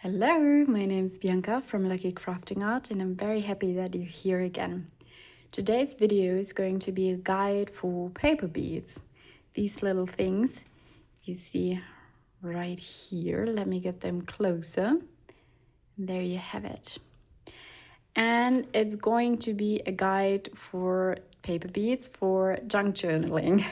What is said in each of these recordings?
Hello, my name is Bianca from Lucky Crafting Art, and I'm very happy that you're here again. Today's video is going to be a guide for paper beads. These little things you see right here. Let me get them closer. There you have it. And it's going to be a guide for paper beads for junk journaling.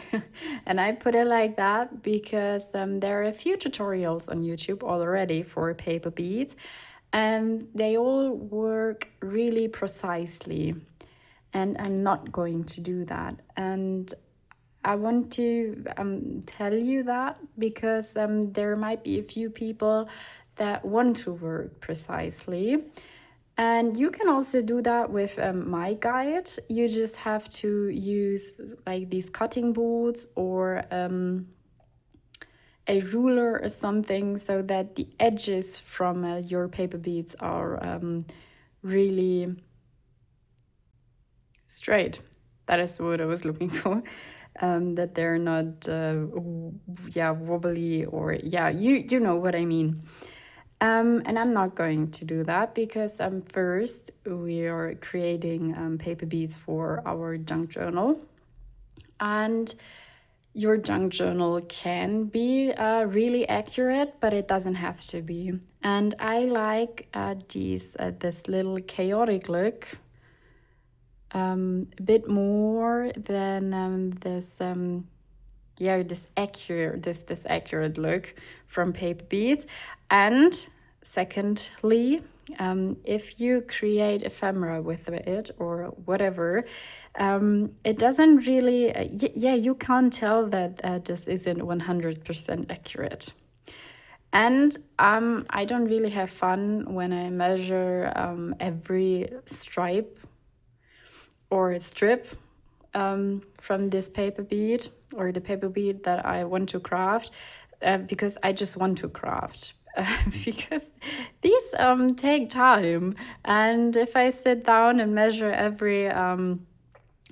And I put it like that because there are a few tutorials on YouTube already for paper beads, and they all work really precisely. And I'm not going to do that. And I want to tell you that because there might be a few people that want to work precisely. And you can also do that with my guide. You just have to use like these cutting boards or a ruler or something so that the edges from your paper beads are really straight. That is the word I was looking for. That they're not wobbly, or you know what I mean. And I'm not going to do that because first we are creating paper beads for our junk journal. And your junk journal can be really accurate, but it doesn't have to be. And I like this little chaotic look a bit more than this accurate look from paper beads. And secondly, if you create ephemera with it or whatever, it doesn't really you can't tell that this isn't 100% accurate. And I don't really have fun when I measure every stripe or strip from this paper bead or the paper bead that I want to craft, because I just want to craft. Because these take time, and if I sit down and measure every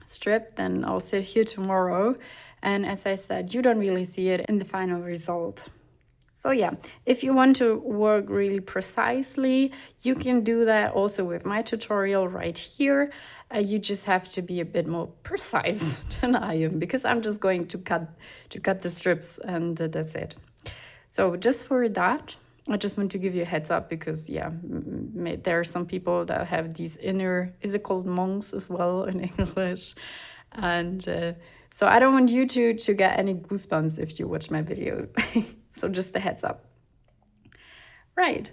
strip, then I'll sit here tomorrow, and as I said, you don't really see it in the final result. So yeah, if you want to work really precisely, you can do that also with my tutorial right here. You just have to be a bit more precise than I am, because I'm just going to cut the strips, and that's it. So just for that, I just want to give you a heads up, because there are some people that have these inner, is it called monks as well in English? And so I don't want you to get any goosebumps if you watch my video. So just a heads up. Right,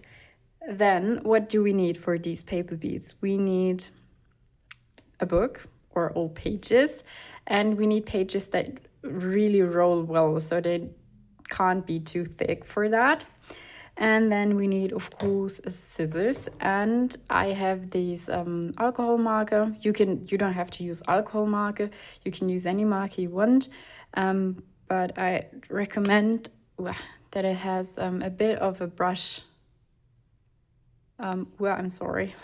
then what do we need for these paper beads? We need a book or all pages, and we need pages that really roll well, so they can't be too thick for that. And then we need, of course, scissors, and I have these alcohol marker. You don't have to use alcohol marker. You can use any marker you want, but I recommend that it has a bit of a brush. I'm sorry.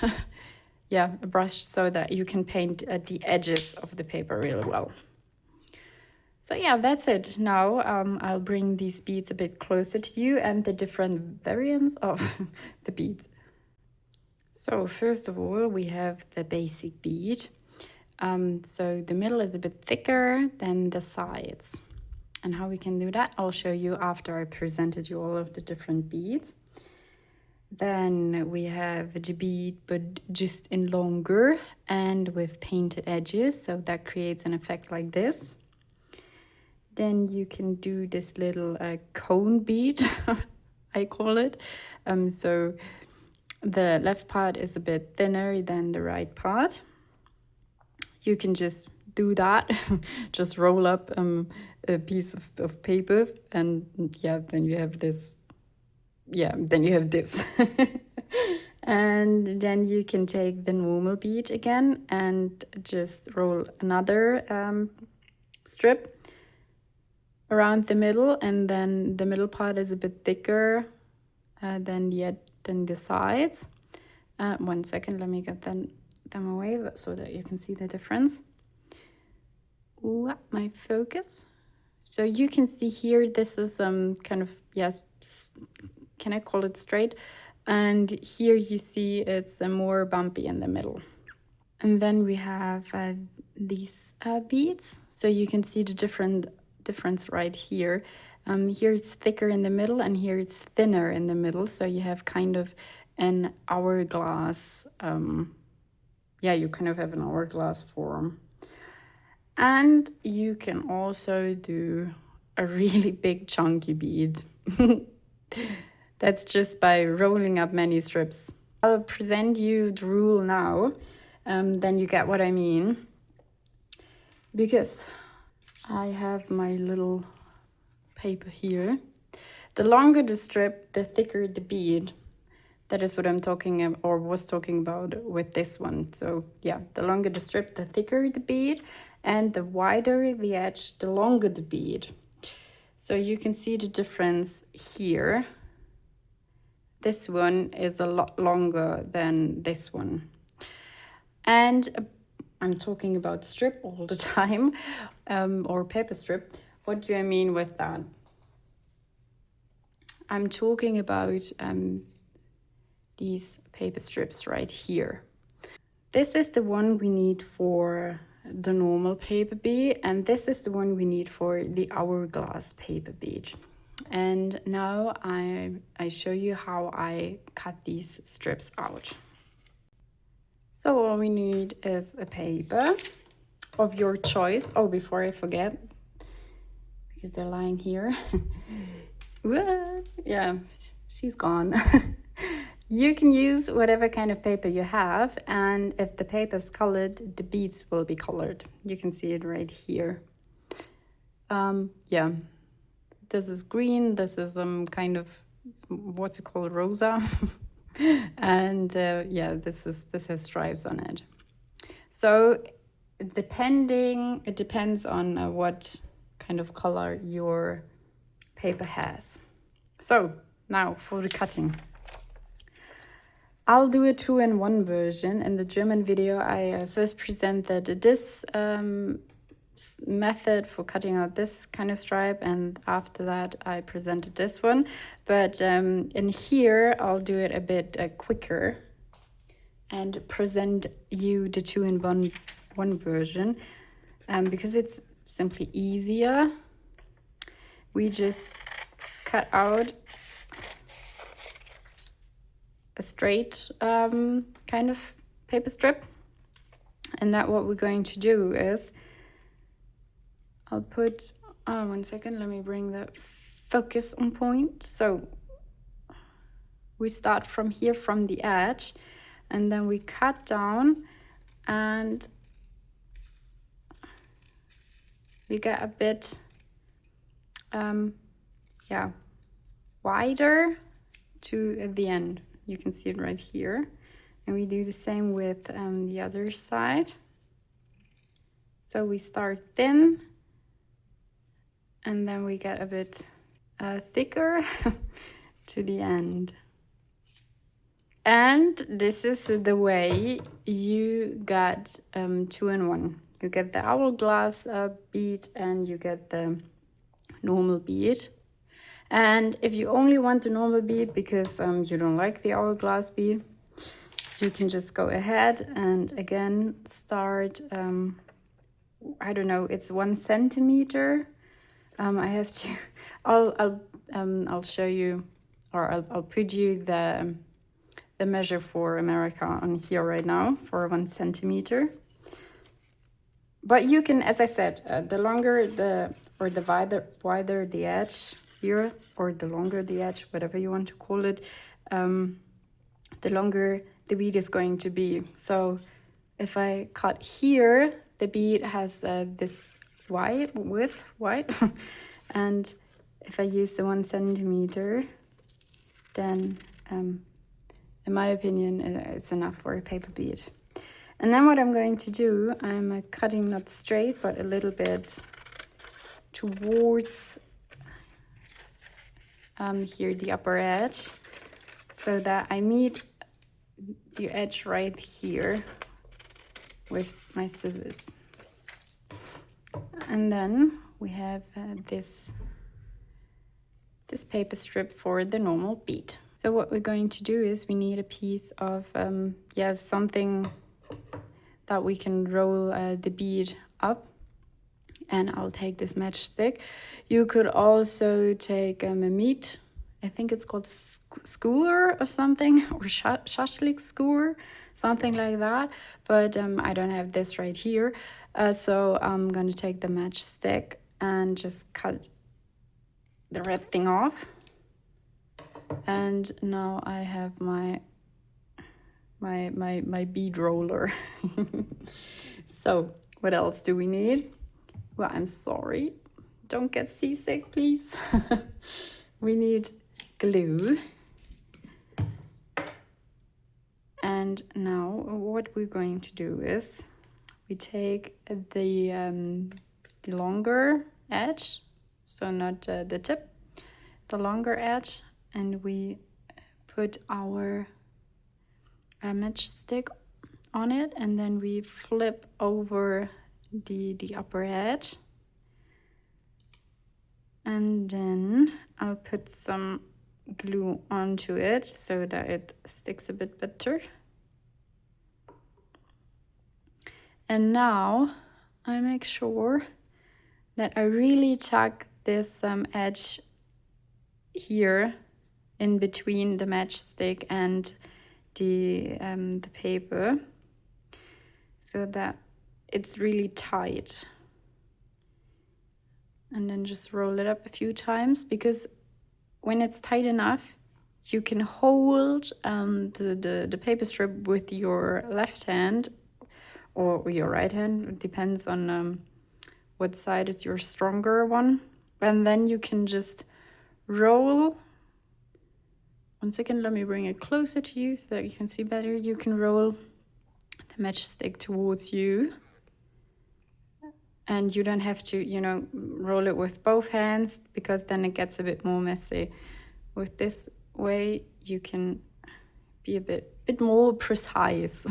Yeah, a brush, so that you can paint at the edges of the paper really well. So yeah, that's it. Now I'll bring these beads a bit closer to you and the different variants of the beads. So first of all, we have the basic bead. So the middle is a bit thicker than the sides. And how we can do that, I'll show you after I presented you all of the different beads. Then we have the bead, but just in longer and with painted edges, so that creates an effect like this. Then you can do this little cone bead, I call it. So the left part is a bit thinner than the right part. You can just do that, just roll up a piece of paper, and then you have this. Then you have this. And then you can take the normal bead again and just roll another strip around the middle, and then the middle part is a bit thicker than the sides. 1 second, let me get them away so that you can see the difference. Ooh, my focus. So you can see here, this is kind of, yes, can I call it straight? And here you see it's more bumpy in the middle. And then we have these beads. So you can see the difference right here. Here it's thicker in the middle and here it's thinner in the middle. So you have kind of an hourglass. Yeah, you kind of have an hourglass form. And you can also do a really big chunky bead. That's just by rolling up many strips. I'll present you the rule now, then you get what I mean. Because I have my little paper here. The longer the strip, the thicker the bead. That is what I'm talking about, or was talking about with this one. So yeah, the longer the strip, the thicker the bead, and the wider the edge, the longer the bead. So you can see the difference here. This one is a lot longer than this one. And I'm talking about strip all the time, or paper strip. What do I mean with that? I'm talking about these paper strips right here. This is the one we need for the normal paper bead, and this is the one we need for the hourglass paper bead. And now I show you how I cut these strips out. So all we need is a paper of your choice. Oh, before I forget, because they're lying here. Yeah, she's gone. You can use whatever kind of paper you have, and if the paper is colored, the beads will be colored. You can see it right here. Yeah, this is green, this is kind of, what's it called, rosa. And yeah, this has stripes on it. So it depends on what kind of color your paper has. So now for the cutting. I'll do a 2-in-1 version. In the German video, I first presented this method for cutting out this kind of stripe, and after that I presented this one. But in here, I'll do it a bit quicker and present you the 2-in-1 version because it's simply easier. We just cut out a straight kind of paper strip, and that what we're going to do is I'll put 1 second, let me bring the focus on point. So we start from here, from the edge, and then we cut down and we get a bit yeah, wider to the end. You can see it right here. And we do the same with the other side. So we start thin and then we get a bit thicker to the end. And this is the way you get 2-in-1. You get the hourglass bead and you get the normal bead. And if you only want the normal bead because you don't like the hourglass bead, you can just go ahead and again start, I don't know, it's 1 centimeter. I have to, I'll show you, or I'll put you the measure for America on here right now for 1 centimeter. But you can, as I said, the longer the wider the edge here, or the longer the edge, whatever you want to call it, the longer the bead is going to be. So if I cut here, the bead has this width, and if I use the 1 centimeter, then in my opinion, it's enough for a paper bead. And then what I'm going to do, I'm cutting not straight, but a little bit towards here, the upper edge, so that I meet the edge right here with my scissors. And then we have this paper strip for the normal bead. So what we're going to do is we need a piece of, something that we can roll the bead up. And I'll take this matchstick. You could also take a meat, I think it's called skewer or something, or shashlik skewer, something like that. But I don't have this right here. So I'm going to take the matchstick and just cut the red thing off. And now I have my bead roller. So what else do we need? Well, I'm sorry. Don't get seasick, please. We need glue. And now what we're going to do is we take the longer edge, so not the tip, the longer edge, and we put our matchstick on it, and then we flip over the upper edge, and then I'll put some glue onto it so that it sticks a bit better. And now I make sure that I really tuck this edge here in between the matchstick and the paper, so that it's really tight. And then just roll it up a few times, because when it's tight enough, you can hold the paper strip with your left hand or your right hand. It depends on what side is your stronger one. And then you can just roll. 1 second, let me bring it closer to you so that you can see better. You can roll the matchstick towards you. And you don't have to, roll it with both hands, because then it gets a bit more messy. With this way, you can be a bit more precise.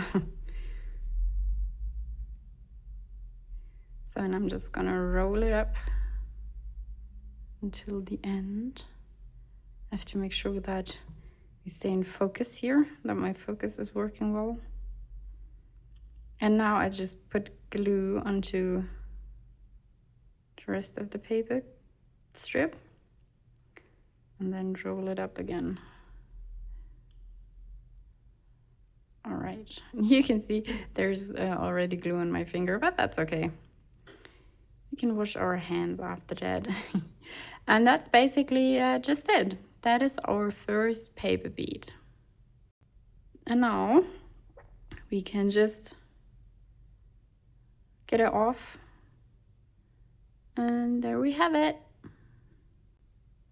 So, and I'm just gonna roll it up until the end. I have to make sure that we stay in focus here, that my focus is working well. And now I just put glue onto the rest of the paper strip and then roll it up again. All right, you can see there's already glue on my finger, but that's okay. We can wash our hands after that. And that's basically just it. That is our first paper bead. And now we can just get it off. And there we have it.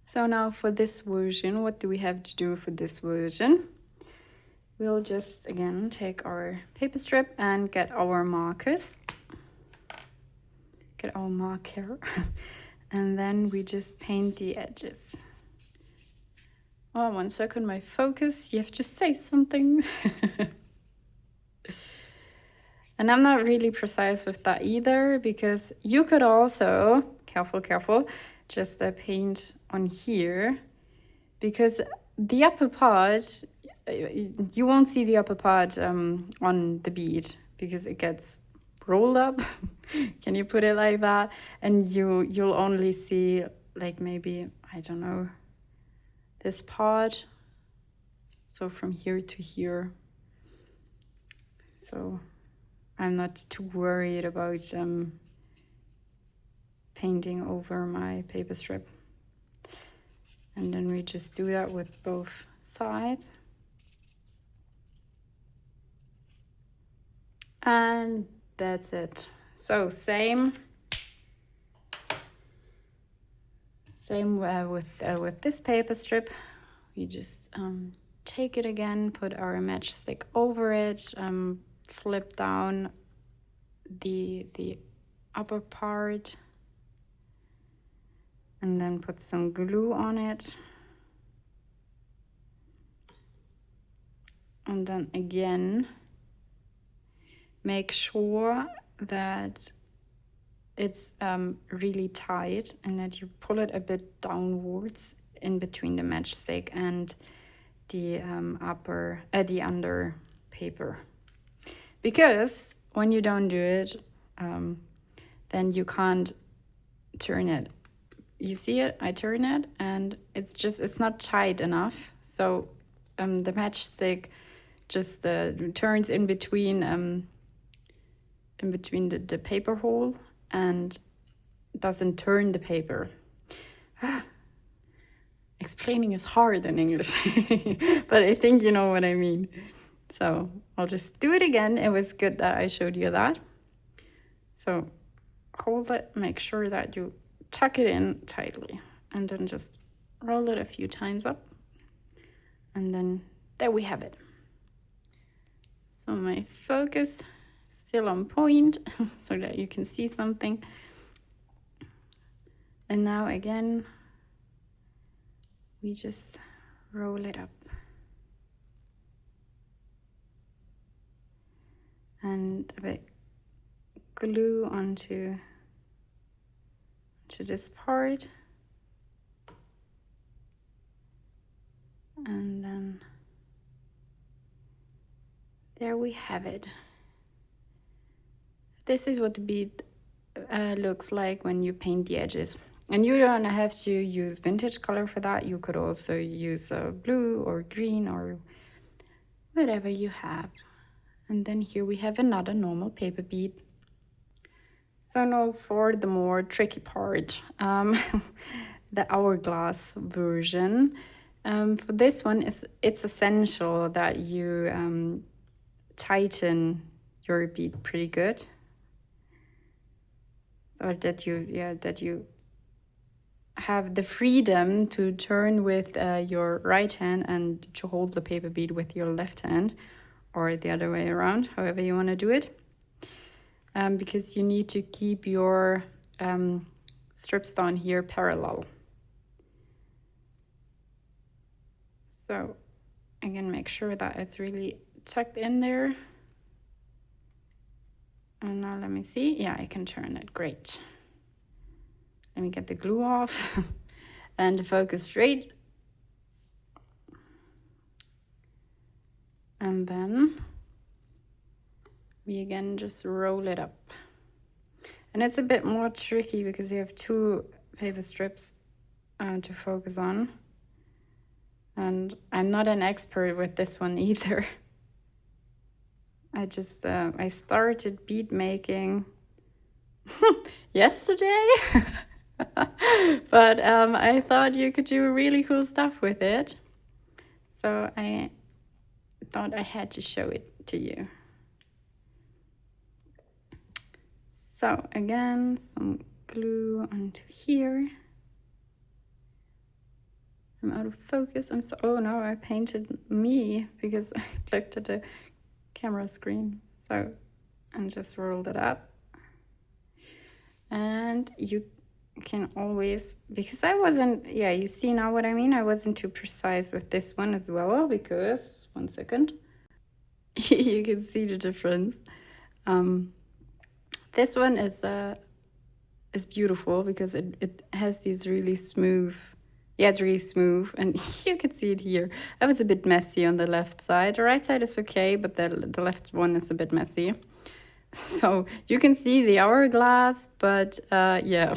So now for this version, what do we have to do for this version? We'll just, again, take our paper strip and get our markers. Get our marker. And then we just paint the edges. Oh, 1 second, my focus. You have to say something. And I'm not really precise with that either, because you could also, careful, just paint on here, because the upper part, you won't see the upper part on the bead, because it gets rolled up. Can you put it like that? And you'll only see, like, maybe, I don't know, this part. So from here to here. So I'm not too worried about painting over my paper strip. And then we just do that with both sides. And that's it. So same with this paper strip. We just take it again, put our matchstick over it, flip down the upper part, and then put some glue on it. And then again, make sure that it's really tight and that you pull it a bit downwards in between the matchstick and the the under paper, because when you don't do it, then you can't turn it. You see it? I turn it, and it's not tight enough. So the matchstick just turns in between the paper hole and doesn't turn the paper. Explaining is hard in English, but I think you know what I mean. So I'll just do it again. It was good that I showed you that. So hold it, make sure that you tuck it in tightly, and then just roll it a few times up, and then there we have it. So my focus still on point so that you can see something. And now again, we just roll it up. And a bit glue onto this part. And then there we have it. This is what the bead looks like when you paint the edges. And you don't have to use vintage color for that. You could also use blue or green or whatever you have. And then here we have another normal paper bead. So now for the more tricky part, the hourglass version. For this one, it's essential that you tighten your bead pretty good, so that you have the freedom to turn with your right hand and to hold the paper bead with your left hand, or the other way around, however you want to do it. Because you need to keep your strips down here parallel. So again, make sure that it's really tucked in there. And now let me see. Yeah, I can turn it. Great. Let me get the glue off and focus straight. And then we again just roll it up. And it's a bit more tricky because you have two paper strips to focus on. And I'm not an expert with this one either. I started bead making yesterday. But I thought you could do really cool stuff with it. So I thought I had to show it to you. So again, some glue onto here. I'm out of focus. Oh no, I painted me because I looked at the camera screen. So I just rolled it up. And you can always, because I wasn't, yeah, you see now what I mean? I wasn't too precise with this one as well, because, one second, you can see the difference. This one is beautiful because it has these really smooth, yeah, it's really smooth, and you can see it here. I was a bit messy on the left side. The right side is okay, but the left one is a bit messy. So you can see the hourglass, but yeah,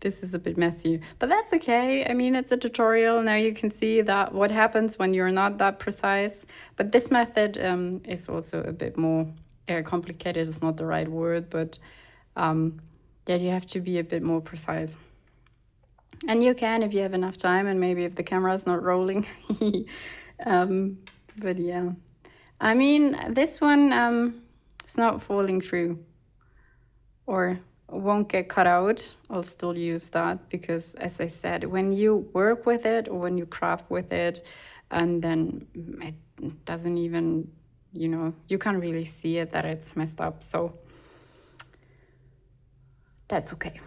this is a bit messy, but that's okay. I mean, it's a tutorial. Now you can see that what happens when you're not that precise. But this method is also a bit more complicated. It's not the right word, but yeah, you have to be a bit more precise. And you can if you have enough time, and maybe if the camera is not rolling. But yeah, I mean, this one it's not falling through or won't get cut out. I'll still use that because, as I said, when you work with it or when you craft with it, and then it doesn't even, you know, you can't really see it that it's messed up. So that's okay.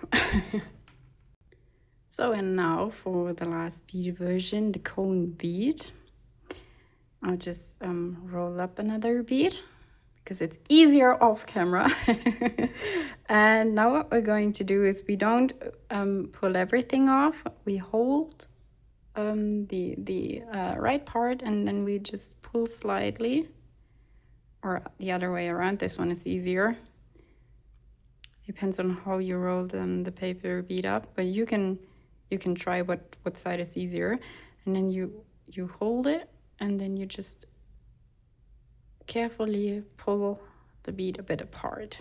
So, and now for the last bead version, the cone bead. I'll just roll up another bead because it's easier off camera. And now what we're going to do is we don't pull everything off. We hold the right part, and then we just pull slightly, or the other way around. This one is easier. Depends on how you roll the paper bead up, but you can try what side is easier, and then you hold it, and then you just carefully pull the bead a bit apart.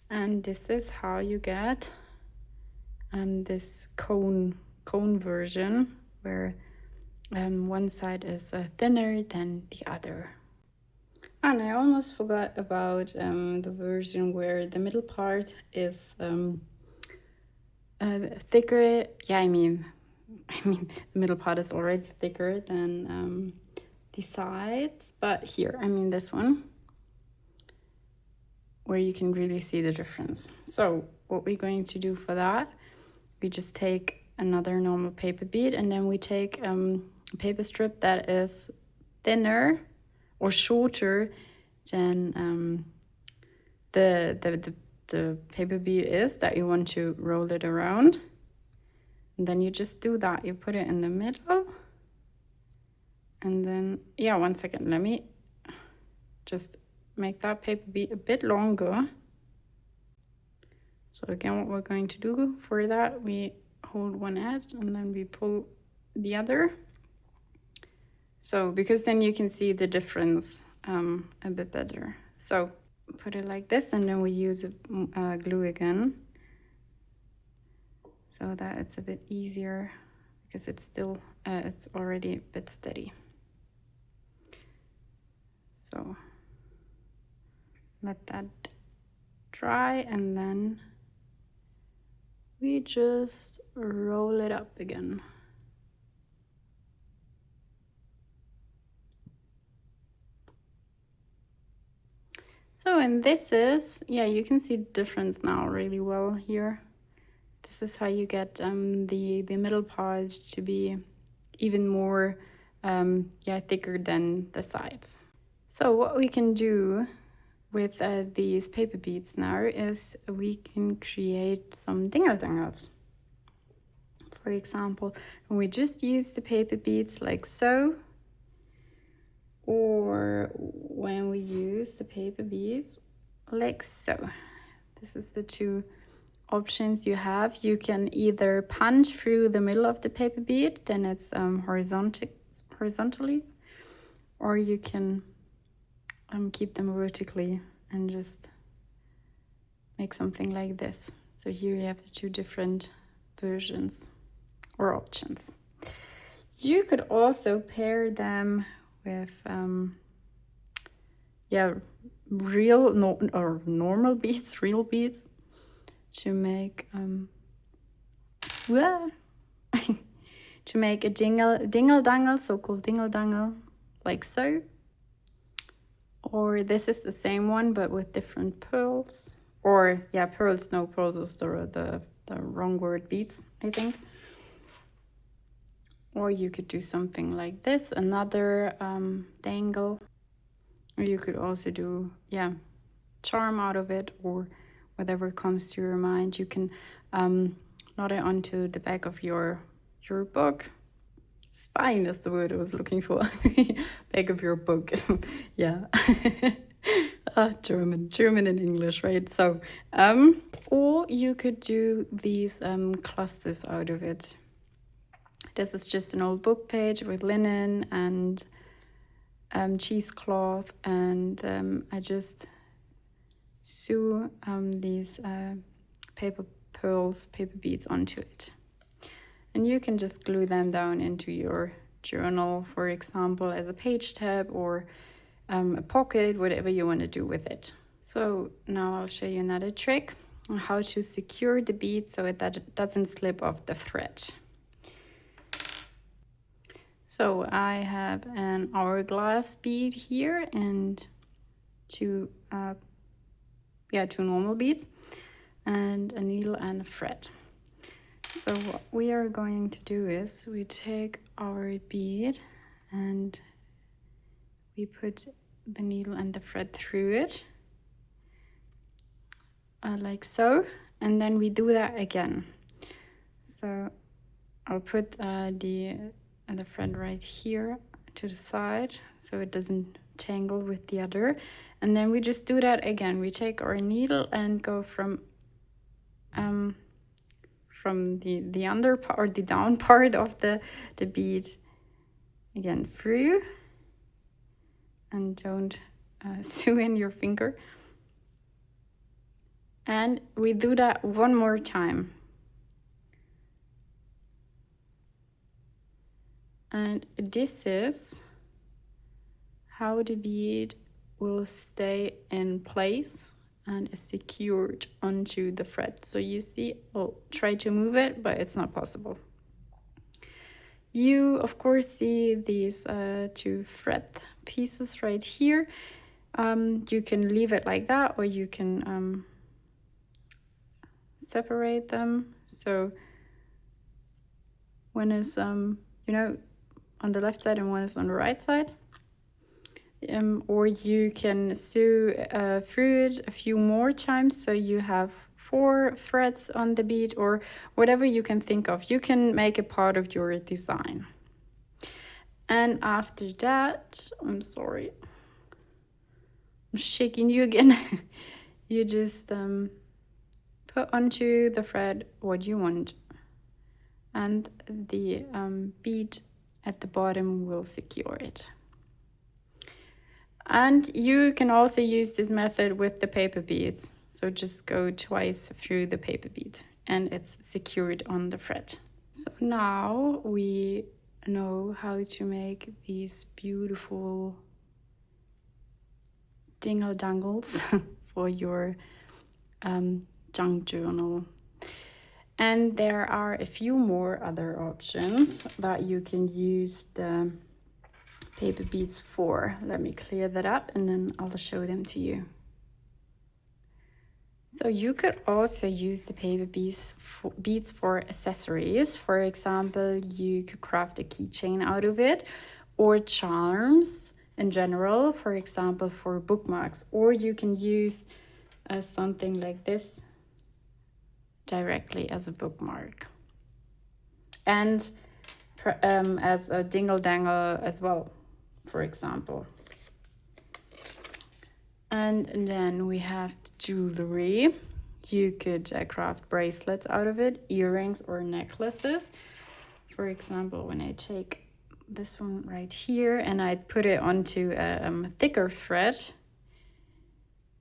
And this is how you get this cone version, where one side is thinner than the other. And I almost forgot about the version where the middle part is thicker. Yeah, I mean the middle part is already thicker than the sides, but here, I mean this one, where you can really see the difference. So what we're going to do for that, we just take another normal paper bead, and then we take a paper strip that is thinner or shorter than the paper bead is that you want to roll it around. And then you just do that. You put it in the middle, and then, yeah, one second, let me just make that paper bead a bit longer. So again, what we're going to do for that, we hold one edge and then we pull the other. So because then you can see the difference a bit better. So put it like this, and then we use glue again, so that it's a bit easier, because it's still it's already a bit steady. So let that dry, and then we just roll it up again. So, and this is, yeah, you can see the difference now really well here. This is how you get the middle part to be even more thicker than the sides. So what we can do with these paper beads now is we can create some dingle-dangles. For example, we just use the paper beads like so, or when we use the paper beads like so. This is the two options you have. You can either punch through the middle of the paper bead, then it's horizontally, or you can keep them vertically and just make something like this. So here you have the two different versions or options. You could also pair them with normal beads, real beads, to make to make a dingle-dangle, so-called dingle-dangle, like so. Or this is the same one, but with different pearls. Or, yeah, pearls, no, pearls is the wrong word, beads, I think. Or you could do something like this, another dangle. Or you could also do, yeah, charm out of it, or whatever comes to your mind. You can knot it onto the back of your book. Spine is the word I was looking for. Back of your book. Yeah. German and English, right? So, or you could do these clusters out of it. This is just an old book page with linen and cheesecloth, and I just sew these paper beads onto it. And you can just glue them down into your journal, for example, as a page tab or a pocket, whatever you want to do with it. So now I'll show you another trick on how to secure the bead so that it doesn't slip off the thread. So I have an hourglass bead here and two normal beads and a needle and a thread. So what we are going to do is we take our bead and we put the needle and the thread through it, like so, and then we do that again. So I'll put the thread right here to the side so it doesn't tangle with the other. And then we just do that again. We take our needle and go from the under part or the down part of the bead again through, and don't sew in your finger. And we do that one more time. And this is how the bead will stay in place and is secured onto the thread. So you see, I'll try to move it, but it's not possible. You, of course, see these two thread pieces right here. You can leave it like that, or you can separate them. So one is, on the left side and one is on the right side. Or you can sew through it a few more times, so you have 4 threads on the bead, or whatever you can think of. You can make it part of your design. And after that, I'm sorry, I'm shaking you again. You just put onto the thread what you want, and the bead at the bottom will secure it. And you can also use this method with the paper beads. So just go twice through the paper bead and it's secured on the thread. So now we know how to make these beautiful dingle dangles for your junk journal. And there are a few more other options that you can use the paper beads for. Let me clear that up and then I'll show them to you. So you could also use the paper beads for accessories. For example, you could craft a keychain out of it, or charms in general, for example, for bookmarks. Or you can use something like this directly as a bookmark. And as a dingle dangle as well, for example. And then we have the jewelry. You could craft bracelets out of it, earrings or necklaces. For example, when I take this one right here and I put it onto a thicker thread,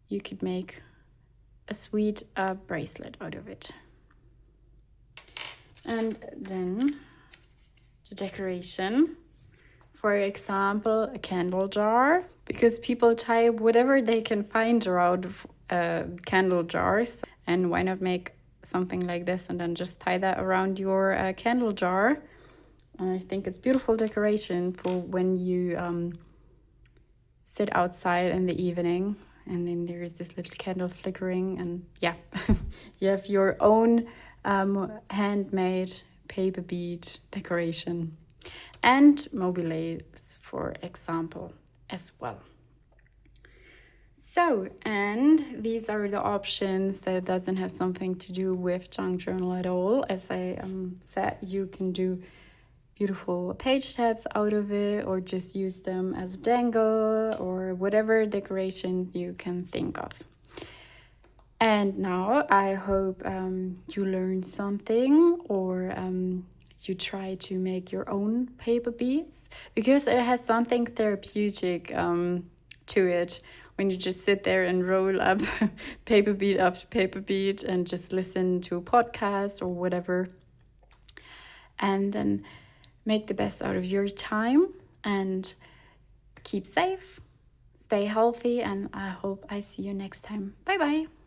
you could make a sweet bracelet out of it. And then the decoration. For example, a candle jar, because people tie whatever they can find around candle jars. And why not make something like this and then just tie that around your candle jar? And I think it's beautiful decoration for when you sit outside in the evening and then there's this little candle flickering, and yeah, you have your own handmade paper bead decoration. And mobiles, for example, as well. So, and these are the options that doesn't have something to do with junk journal at all. As I said, you can do beautiful page tabs out of it, or just use them as dangle, or whatever decorations you can think of. And now I hope you learned something, or you try to make your own paper beads, because it has something therapeutic to it when you just sit there and roll up paper bead after paper bead and just listen to a podcast or whatever, and then make the best out of your time and keep safe, stay healthy, and I hope I see you next time. Bye bye.